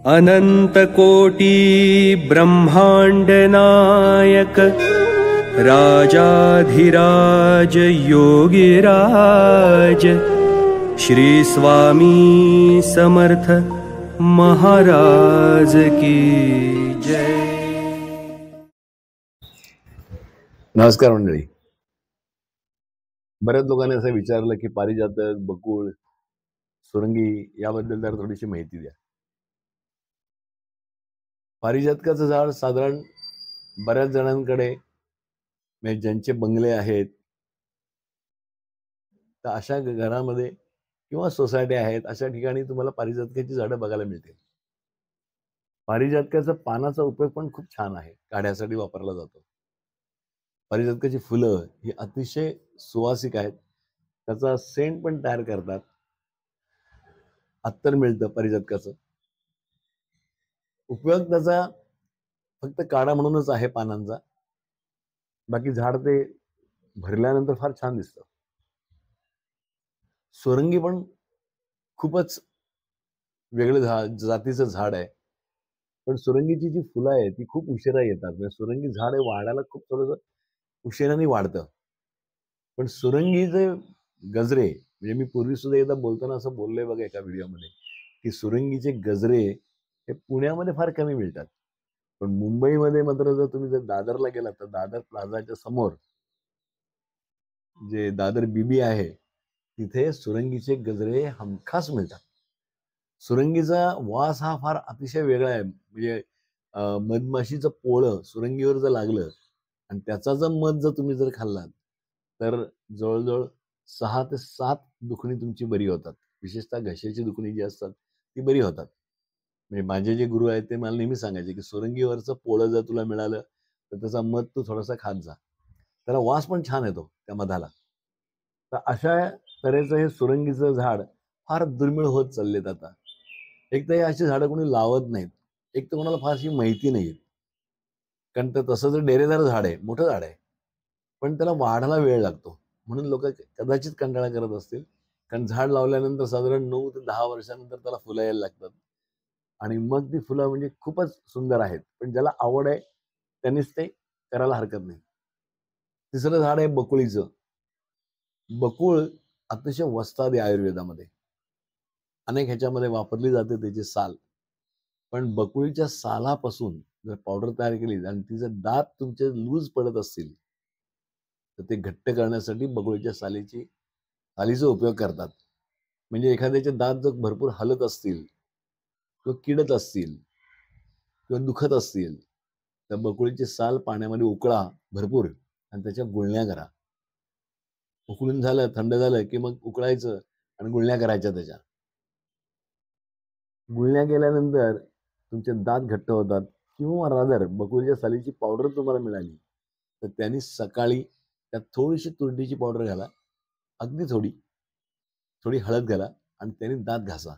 अनंतकोटी ब्रह्मांड नायक राजाधिराज योगिराज श्री स्वामी समर्थ महाराज की जय। नमस्कार मंडळी. बऱ्याच लोकांनी असं विचारलं की पारिजातक, बकुळ, सुरंगी याबद्दल जरा थोडीशी माहिती द्या. पारिजातकाचं झाड साधारण बऱ्याच जणांकडे, म्हणजे ज्यांचे बंगले आहेत तर अशा घरामध्ये किंवा सोसायटी आहेत अशा ठिकाणी तुम्हाला पारिजातकाची झाडं बघायला मिळतील. पारिजातकाचा पानाचा उपयोग पण खूप छान आहे, काढ्यासाठी वापरला जातो. पारिजातकाची फुलं ही अतिशय सुवासिक आहेत, त्याचा सेंट पण तयार करतात. अत्तर मिळतं पारिजातकाचं. उपयोग त्याचा फक्त काढा म्हणूनच आहे पानांचा, बाकी झाड ते भरल्यानंतर फार छान दिसतं. सुरंगी पण खूपच वेगळं जातीचं झाड आहे, पण सुरंगीची जी फुलं आहे ती खूप उशिरा येतात. म्हणजे सुरंगी झाड हे वाढायला खूप थोडंसं उशिराने वाढतं. पण सुरंगीचे गजरे, म्हणजे मी पूर्वी सुद्धा एकदा बोलताना असं बोललोय बघा एका व्हिडिओमध्ये, की सुरंगीचे गजरे हे पुण्यामध्ये फार कमी मिळतात. पण मुंबईमध्ये मात्र जर तुम्ही जर दादरला गेलात तर दादर प्लाझाच्या समोर जे दादर बीबी आहे तिथे सुरंगीचे गजरे हमखास मिळतात. सुरंगीचा वास हा फार अतिशय वेगळा आहे. म्हणजे मधमाशीचं पोळं सुरंगीवर जर लागलं आणि त्याचा जर मध जर तुम्ही जर खाल्लात तर जवळजवळ 6 ते 7 दुखणी तुमची बरी होतात. विशेषतः घशाची दुखणी जी असतात ती बरी होतात. म्हणजे माझे जे गुरु आहेत ते मला नेहमी सांगायचे की सुरंगीवरचं पोळं जर तुला मिळालं तर त्याचा मध तू थोडासा खात जा, त्याला वास पण छान येतो त्या मधाला. तर अशा तऱ्हेचं हे सुरंगीचं झाड फार दुर्मिळ होत चाललेत आता. एक तर हे अशी झाडं कोणी लावत नाहीत, एक तर कोणाला फारशी माहिती नाही. कारण तर तसं जर डेरेदार झाड आहे, मोठं झाड आहे, पण त्याला वाढायला वेळ लागतो, म्हणून लोक कदाचित कंटाळा करत असतील. कारण झाड लावल्यानंतर साधारण 9 ते 10 वर्षानंतर त्याला फुलं यायला लागतात आणि मग ती फुलं म्हणजे खूपच सुंदर आहेत. पण ज्याला आवड आहे त्यांनीच ते करायला हरकत नाही. तिसरं झाड आहे बकुळीचं. बकुळ अतिशय वस्ताद आहे आयुर्वेदामध्ये, अनेक ह्याच्यामध्ये वापरली जाते त्याची साल. पण बकुळीच्या सालापासून जर पावडर तयार केली आणि तिचे दात तुमचे लूज पडत असतील तर ते घट्ट करण्यासाठी बकुळीच्या सालीचा उपयोग करतात. म्हणजे एखाद्याचे दात जर भरपूर हलत असतील किंवा किडत असतील किंवा दुखत असतील तर बकुळीची साल पाण्यामध्ये उकळा भरपूर आणि त्याच्या गुळण्या करा. उकळून झालं, थंड झालं की मग उकळायचं आणि गुळण्या करायच्या त्याच्या. गुळण्या केल्यानंतर तुमचे दात घट्ट होतात. किंवा रादर बकुळीच्या सालीची पावडर तुम्हाला मिळाली तर त्यांनी सकाळी त्यात थोडीशी तुरटीची पावडर घाला, अगदी थोडी थोडी हळद घाला आणि त्याने दात घासा.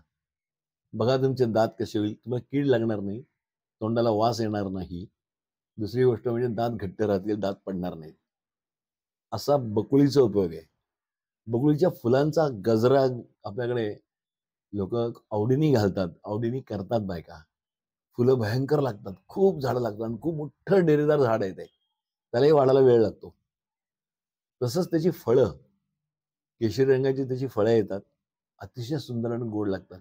बघा तुमचे दात कसे होईल. तुम्हाला कीड लागणार नाही, तोंडाला वास येणार नाही. दुसरी गोष्ट म्हणजे दात घट्ट राहतील, दात पडणार नाहीत. असा बकुळीचा उपयोग आहे. बकुळीच्या फुलांचा गजरा आपल्याकडे लोक आवडीने घालतात, आवडीने करतात बायका. फुलं भयंकर लागतात, खूप झाडं लागतात आणि खूप मोठं डेरेदार झाड आहे ते, त्यालाही वाढायला वेळ लागतो. तसंच त्याची फळं, केशरी रंगाची त्याची फळं येतात, अतिशय सुंदर आणि गोड लागतात.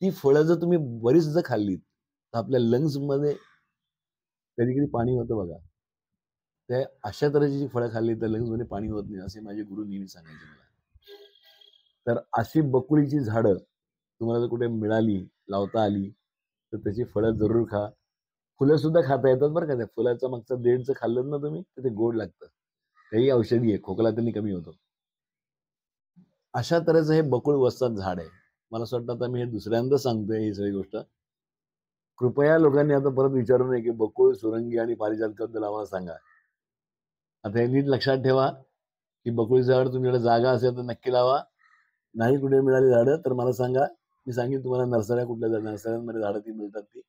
ती फळं जर तुम्ही बरीच जर खाल्लीत तर आपल्या लंग्समध्ये कधी कधी पाणी होतं बघा. ते अशा तऱ्हेची जी फळं खाल्ली तर लंग्समध्ये पाणी होत नाही असे माझे गुरु नेहमी सांगायचे मला. तर अशी बकुळीची झाडं तुम्हाला जर कुठे मिळाली, लावता आली तर त्याची फळं जरूर खा. फुलं सुद्धा खाता येतात बरं का. त्या फुलाचा मागचं देठ जर खाल्लं ना तुम्ही तर ते गोड लागतं. तेही औषधी आहे, खोकला त्यांनी कमी होतो. अशा तऱ्हेचं हे बकुळ वस्ताद झाड आहे. मला असं वाटतं आता मी हे दुसऱ्यांदा सांगतोय ही सगळी गोष्ट. कृपया लोकांनी आता परत विचारू नये की बकुळ, सुरंगी आणि पारिजातकाबद्दल आम्हाला सांगा. आता हे नीट लक्षात ठेवा की बकुळीचं झाड तुमच्याकडे जागा असेल तर नक्की लावा. नाही कुठे मिळाली झाडं तर मला सांगा, मी सांगेन तुम्हाला नर्सऱ्या कुठल्या नर्सऱ्यांमध्ये झाडं ती मिळतात. ती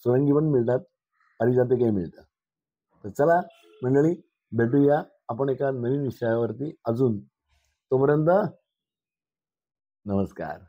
सुरंगी पण मिळतात, पारिजातकही मिळतं. तर चला मंडळी, भेटूया आपण एका नवीन विषयावरती अजून. तोपर्यंत नमस्कार.